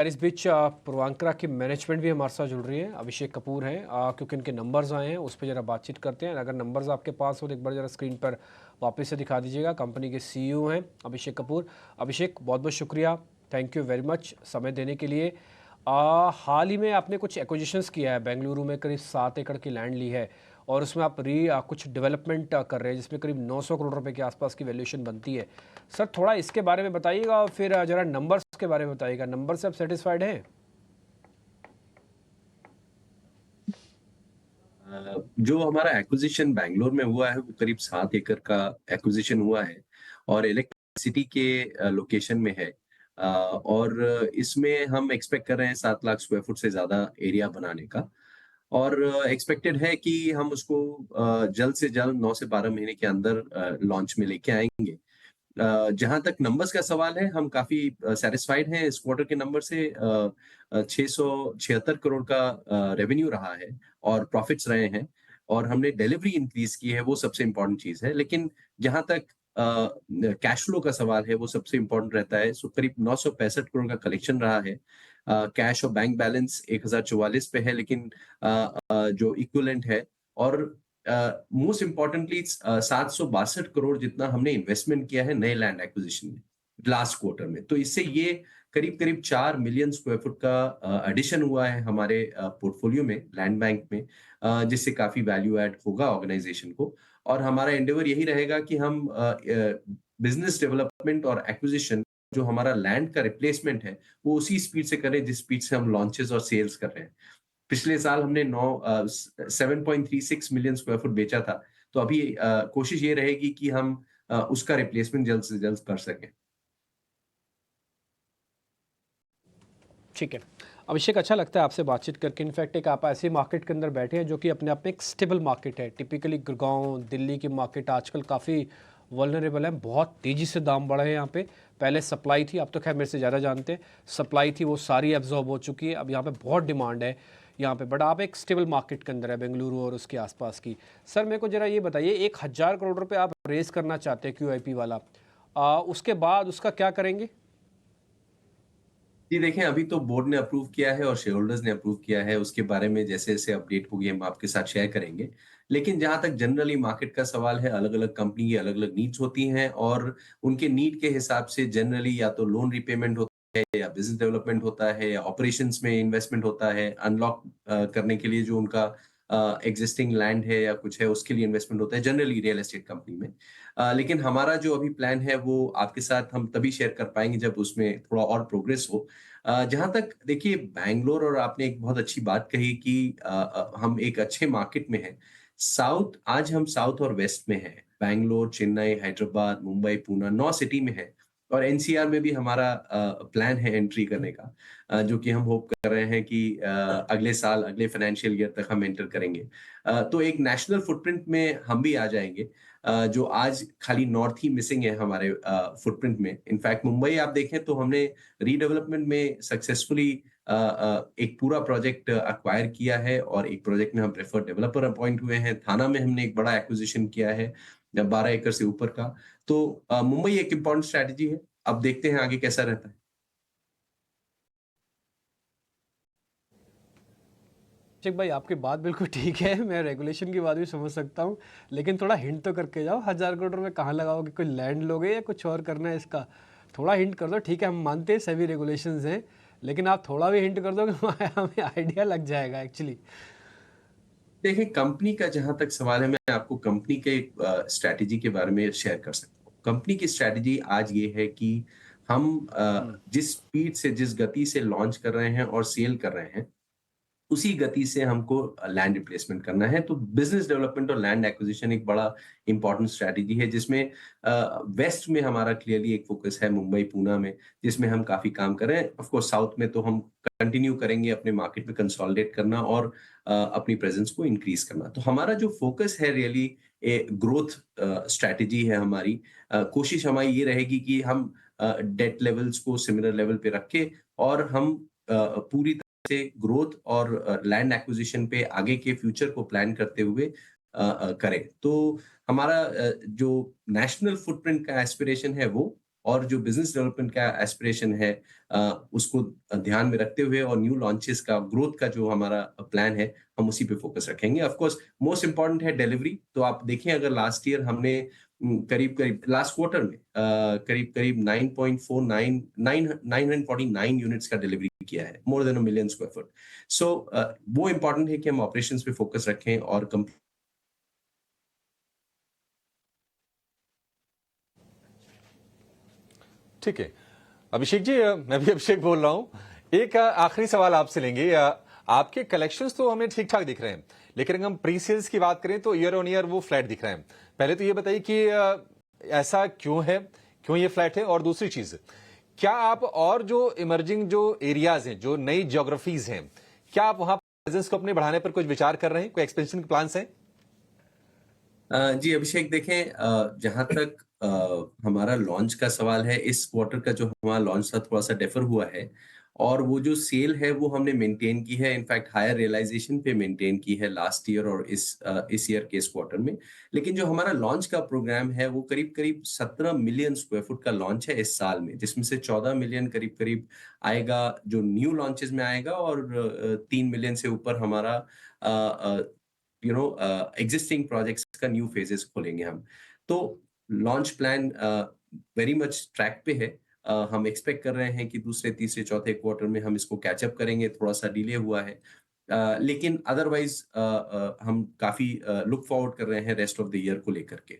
यार इस बीच पूर्वांकरा की मैनेजमेंट भी हमारे साथ जुड़ रही है। अभिषेक कपूर हैं, क्योंकि इनके नंबर्स आए हैं उस पर ज़रा बातचीत करते हैं। अगर नंबर्स आपके पास हो तो एक बार ज़रा स्क्रीन पर वापस से दिखा दीजिएगा। कंपनी के सीईओ हैं अभिषेक कपूर। अभिषेक, बहुत बहुत शुक्रिया, थैंक यू वेरी मच समय देने के लिए। हाल ही में आपने कुछ एक्विजिशंस किया है, बेंगलुरु में करीब 7 एकड़ की लैंड ली है और उसमें आप कुछ डेवलपमेंट कर रहे हैं जिसमें करीब 900 करोड़ रुपए के आसपास की वैल्यूएशन बनती है। सर थोड़ा इसके बारे में बताइएगा और फिर ज़रा नंबर्स के बारे में बताइएगा। नंबर से आप सेटिस्फाइड हैं? जो हमारा एक्विजिशन बैंगलोर में हुआ है वो करीब 7 एकड़ का एक्विजिशन हुआ है और इलेक्ट्रिसिटी के लोकेशन में है। और इसमें हम एक्सपेक्ट कर रहे हैं 7 लाख स्क्वायर फुट से ज्यादा एरिया बनाने का। और एक्सपेक्टेड है कि हम उसको जल्द से जल्द 9 से 12 महीने के अंदर लॉन्च में लेके आएंगे। जहां तक नंबर्स का सवाल है, हम काफी सेटिस्फाइड हैं इस क्वार्टर के नंबर से। 676 करोड़ का रेवेन्यू रहा है और प्रॉफिट्स रहे हैं और हमने डिलीवरी इंक्रीज की है, वो सबसे इंपॉर्टेंट चीज है। लेकिन जहां तक कैश फ्लो का सवाल है वो सबसे इंपॉर्टेंट रहता है। सो करीब 965 करोड़ का कलेक्शन रहा है। कैश और बैंक बैलेंस 1044 पे है, लेकिन जो इक्विवेलेंट है। और मोस्ट इम्पोर्टेंटली 762 करोड़ जितना हमने इन्वेस्टमेंट किया है नए लैंड एक्विजिशन में लास्ट क्वार्टर में। तो इससे ये करीब करीब 4 मिलियन स्क्वायर फुट का एडिशन हुआ है हमारे पोर्टफोलियो में, लैंड बैंक में। जिससे काफी वैल्यू ऐड होगा ऑर्गेनाइजेशन को। और हमारा एंडेवर यही रहेगा कि हम बिजनेस डेवलपमेंट और एक्विजिशन, जो हमारा लैंड का रिप्लेसमेंट है, वो उसी स्पीड से करें जिस स्पीड से हम लॉन्चेस और सेल्स कर रहे हैं। पिछले साल हमने 7.36 मिलियन स्क्वायर फुट बेचा था। तो अभी कोशिश ये रहेगी कि हम उसका रिप्लेसमेंट जल्द से जल्द कर सकें। ठीक है अभिषेक, अच्छा लगता है आपसे बातचीत करके। इनफैक्ट एक आप ऐसे मार्केट के अंदर बैठे हैं जो कि अपने आप में एक स्टेबल मार्केट है। टिपिकली गुड़गांव, दिल्ली की मार्केट आजकल काफ़ी वल्नरेबल है। बहुत तेज़ी से दाम बढ़े हैं यहाँ पे। पहले सप्लाई थी, अब तो खैर मेरे से ज़्यादा जानते हैं। सप्लाई थी वो सारी एब्जॉर्ब हो चुकी है, अब यहाँ पे बहुत डिमांड है यहाँ पे। बट आप एक स्टेबल मार्केट के अंदर है बेंगलुरु और उसके आसपास की। सर मेरे को ज़रा ये बताइए, 1000 करोड़ रुपये आप रेज़ करना चाहते हैं QIP वाला, उसके बाद उसका क्या करेंगे? जी देखें, अभी तो बोर्ड ने अप्रूव किया है और शेयर होल्डर्स ने अप्रूव किया है। उसके बारे में जैसे जैसे अपडेट होगी हम आपके साथ शेयर करेंगे। लेकिन जहां तक जनरली मार्केट का सवाल है, अलग अलग कंपनी की अलग अलग नीड्स होती हैं और उनके नीड के हिसाब से जनरली या तो लोन रिपेमेंट होता है, या बिजनेस डेवलपमेंट होता है, या ऑपरेशंस में इन्वेस्टमेंट होता है, अनलॉक करने के लिए जो उनका एग्जिस्टिंग लैंड है या कुछ है उसके लिए इन्वेस्टमेंट होता है जनरली रियल एस्टेट कंपनी में। लेकिन हमारा जो अभी प्लान है वो आपके साथ हम तभी शेयर कर पाएंगे जब उसमें थोड़ा और प्रोग्रेस हो। जहां तक देखिए बैंगलोर, और आपने एक बहुत अच्छी बात कही कि हम एक अच्छे मार्केट में हैं। साउथ, आज हम साउथ और वेस्ट में हैं। बैंगलोर, चेन्नई, हैदराबाद, मुंबई, पूना, 9 सिटी में है। और एनसीआर में भी हमारा प्लान है एंट्री करने का, जो कि हम होप कर रहे हैं कि अगले साल, अगले फाइनेंशियल ईयर तक हम एंटर करेंगे। तो एक नेशनल फुटप्रिंट में हम भी आ जाएंगे, जो आज खाली नॉर्थ ही मिसिंग है हमारे फुटप्रिंट में। इनफैक्ट मुंबई आप देखें तो हमने रीडेवलपमेंट में सक्सेसफुली एक पूरा प्रोजेक्ट अक्वायर किया है और एक प्रोजेक्ट में हम प्रेफर्ड डेवलपर अपॉइंट हुए हैं। थाना में हमने एक बड़ा एक्विजिशन किया है 12 एकड़ से ऊपर का। तो मुंबई एक इम्पॉर्टेंट स्ट्रैटेजी है। अब देखते हैं आगे कैसा रहता है। अभिषेक भाई, आपकी बात बिल्कुल ठीक है, मैं रेगुलेशन की बात भी समझ सकता हूँ। लेकिन थोड़ा हिंट तो करके जाओ, 1000 करोड़ रुपये कहाँ लगाओगे? कोई लैंड लोगे या कुछ और करना है इसका? थोड़ा हिंट कर दो। ठीक है, हम मानते हैं सभी रेगुलेशंस हैं, लेकिन आप थोड़ा भी हिंट कर दो कि हमें आइडिया लग जाएगा एक्चुअली। देखिए, कंपनी का जहां तक सवाल है, मैं आपको कंपनी के स्ट्रैटेजी के बारे में शेयर कर सकता हूँ। कंपनी की स्ट्रैटेजी आज ये है कि हम जिस स्पीड से, जिस गति से लॉन्च कर रहे हैं और सेल कर रहे हैं, उसी गति से हमको लैंड रिप्लेसमेंट करना है। तो बिजनेस डेवलपमेंट और लैंड एक्विजिशन एक बड़ा इंपॉर्टेंट स्ट्रैटेजी है, जिसमें वेस्ट में हमारा क्लियरली एक फोकस है, मुंबई, पूना में, जिसमें हम काफी काम कर रहे हैं। ऑफ कोर्स साउथ में तो हम कंटिन्यू करेंगे अपने मार्केट में कंसोलिडेट करना और अपनी प्रेजेंस को इंक्रीज करना। तो हमारा जो फोकस है रियली ग्रोथ स्ट्रैटेजी है हमारी। कोशिश हमारी ये रहेगी कि हम डेट लेवल्स को सिमिलर लेवल पे रखें और हम पूरी से ग्रोथ और लैंड एक्विजिशन पे आगे के फ्यूचर को प्लान करते हुए करें। तो हमारा जो नेशनल फुटप्रिंट का एस्पिरेशन है वो और जो बिजनेस डेवलपमेंट का एस्पिरेशन है उसको ध्यान में रखते हुए और न्यू लॉन्चेस का ग्रोथ का जो हमारा प्लान है, हम उसी पे फोकस रखेंगे। ऑफ कोर्स मोस्ट इम्पोर्टेंट है डिलीवरी। तो आप देखें, अगर लास्ट ईयर हमने करीब-करीब लास्ट क्वार्टर में करीब-करीब 949 यूनिट्स का डिलीवरी किया है, more than a million square foot. So वो इम्पोर्टेंट है कि हम ऑपरेशंस पे फोकस रखें और ठीक है। अभिषेक जी, मैं भी अभिषेक बोल रहा हूं। एक आखिरी सवाल आपसे लेंगे। आपके कलेक्शंस तो हमें ठीक ठाक दिख रहे हैं, लेकिन अगर हम प्री सेल्स की बात करें तो ईयर ऑन ईयर वो फ्लैट दिख रहे हैं। पहले तो ये बताइए कि ऐसा क्यों है, क्यों ये फ्लैट है? और दूसरी चीज, क्या आप और जो इमर्जिंग जो एरियाज हैं, जो नई ज्योग्राफीज हैं, क्या आप वहां प्रेजेंस को अपने बढ़ाने पर कुछ विचार कर रहे हैं? कोई एक्सपेंशन के प्लान्स हैं? जी अभिषेक, देखें, जहाँ तक हमारा लॉन्च का सवाल है, इस क्वार्टर का जो हमारा लॉन्च था थोड़ा सा डेफर हुआ है और वो जो सेल है वो हमने मेंटेन की है। इनफैक्ट हायर रियलाइजेशन पे मेंटेन की है लास्ट ईयर और इस ईयर के इस क्वार्टर में। लेकिन जो हमारा लॉन्च का प्रोग्राम है वो करीब करीब 17 मिलियन स्क्वायर फुट का लॉन्च है इस साल में, जिसमें से 14 मिलियन करीब करीब आएगा जो न्यू लॉन्चेस में आएगा और 3 मिलियन से ऊपर हमारा एग्जिस्टिंग प्रोजेक्ट्स का न्यू फेजेस खोलेंगे हम। तो launch plan very much track पे है। हम एक्सपेक्ट कर रहे हैं कि दूसरे, तीसरे, चौथे क्वार्टर में हम इसको कैचअप करेंगे। थोड़ा सा डिले हुआ है, लेकिन अदरवाइज हम काफी लुक फॉरवर्ड कर रहे हैं रेस्ट ऑफ द ईयर को लेकर के।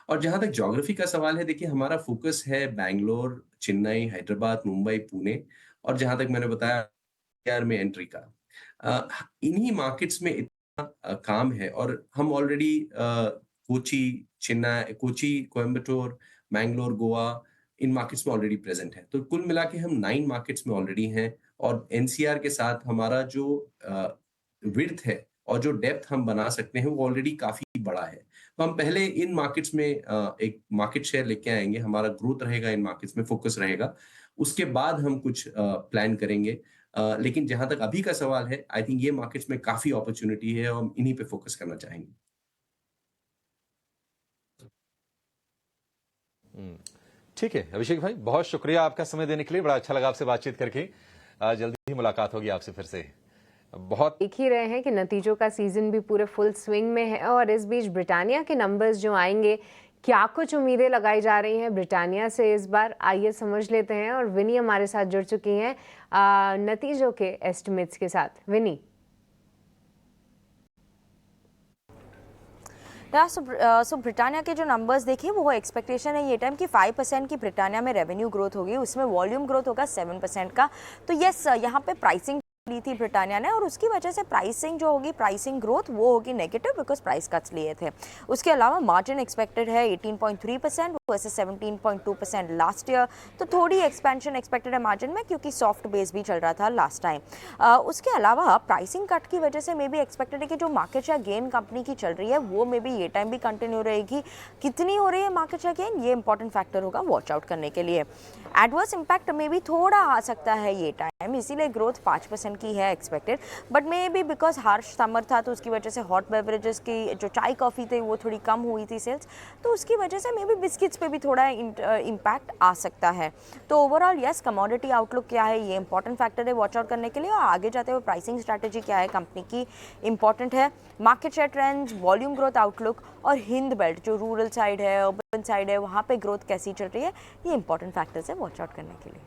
और जहां तक ज्योग्राफी का सवाल है, देखिए हमारा फोकस है बैंगलोर, चेन्नई, हैदराबाद, मुंबई, पुणे और जहां तक मैंने बताया यार में एंट्री का। इन्हीं मार्केट्स में काम है और हम already Kochi, Chennai, Kochi, Coimbatore, Bangalore, Goa, in markets में ऑलरेडी प्रेजेंट है। तो कुल मिला के हम 9 मार्केट्स में ऑलरेडी हैं और एनसीआर के साथ हमारा जो विड्थ है और जो डेप्थ हम बना सकते हैं वो ऑलरेडी काफी बड़ा है। तो हम पहले इन मार्केट्स में एक मार्केट शेयर लेके आएंगे, हमारा ग्रोथ रहेगा, इन मार्केट्स में फोकस रहेगा। उसके बाद हम कुछ प्लान करेंगे। लेकिन जहां तक अभी का सवाल है, आई थिंक ये मार्केट्स में काफी अपॉर्चुनिटी है और हम इन्हीं पे फोकस करना चाहेंगे। हम्म, ठीक है अभिषेक भाई, बहुत शुक्रिया आपका समय देने के लिए। बड़ा अच्छा लगा आपसे बातचीत करके। जल्दी ही मुलाकात होगी आपसे फिर से। बहुत देख ही रहे हैं कि नतीजों का सीजन भी पूरे फुल स्विंग में है और इस बीच ब्रिटानिया के नंबर्स जो आएंगे, क्या कुछ उम्मीदें लगाई जा रही हैं ब्रिटानिया से इस बार, आइए समझ लेते हैं। और विनी हमारे साथ जुड़ चुकी हैं नतीजों के एस्टिमेट्स के साथ। विनी। सो ब्रिटानिया के जो नंबर्स देखिए, वो एक्सपेक्टेशन है ये टाइम कि 5% की ब्रिटानिया में रेवेन्यू ग्रोथ होगी, उसमें वॉल्यूम ग्रोथ होगा 7% का। तो यस, यहाँ पे प्राइसिंग ली थी ब्रिटानिया ने और उसकी वजह से प्राइसिंग जो होगी, प्राइसिंग ग्रोथ वो होगी नेगेटिव बिकॉज प्राइस कट्स लिए थे। उसके अलावा मार्जिन एक्सपेक्टेड है 18.3% वर्सेस 17.2% लास्ट ईयर। तो थोड़ी एक्सपेंशन एक्सपेक्टेड है मार्जिन में, क्योंकि सॉफ्ट बेस भी चल रहा था लास्ट टाइम। उसके अलावा प्राइसिंग कट की वजह से मे बी एक्सपेक्टेड है कि जो मार्केट शेयर गेन कंपनी की चल रही है वो मे बी ये टाइम भी कंटिन्यू रहेगी। कितनी हो रही है मार्केट शेयर गेन, ये इंपॉर्टेंट फैक्टर होगा वॉच आउट करने के लिए। एडवर्स इम्पैक्ट मे बी थोड़ा आ सकता है ये टाइम, इसीलिए ग्रोथ 5% की है expected. But may be because harsh summer था तो उसकी वजह से हॉट बेवरेजेस की जो चाय कॉफ़ी थे वो थोड़ी कम हुई थी सेल्स, तो उसकी वजह से मे बी बिस्किट्स पे भी थोड़ा इम्पैक्ट आ सकता है। तो ओवरऑल यस, कमोडिटी आउटलुक क्या है ये इंपॉर्टेंट फैक्टर है वॉच आउट करने के लिए। और आगे जाते हुए प्राइसिंग स्ट्रैटेजी क्या है कंपनी की इंपॉर्टेंट है। Market share trends, volume growth outlook और हिंद बेल्ट जो रूरल साइड है, अर्बन साइड है, वहाँ पे ग्रोथ कैसी चल रही है, ये इंपॉर्टेंट फैक्टर्स है वॉच आउट करने के लिए।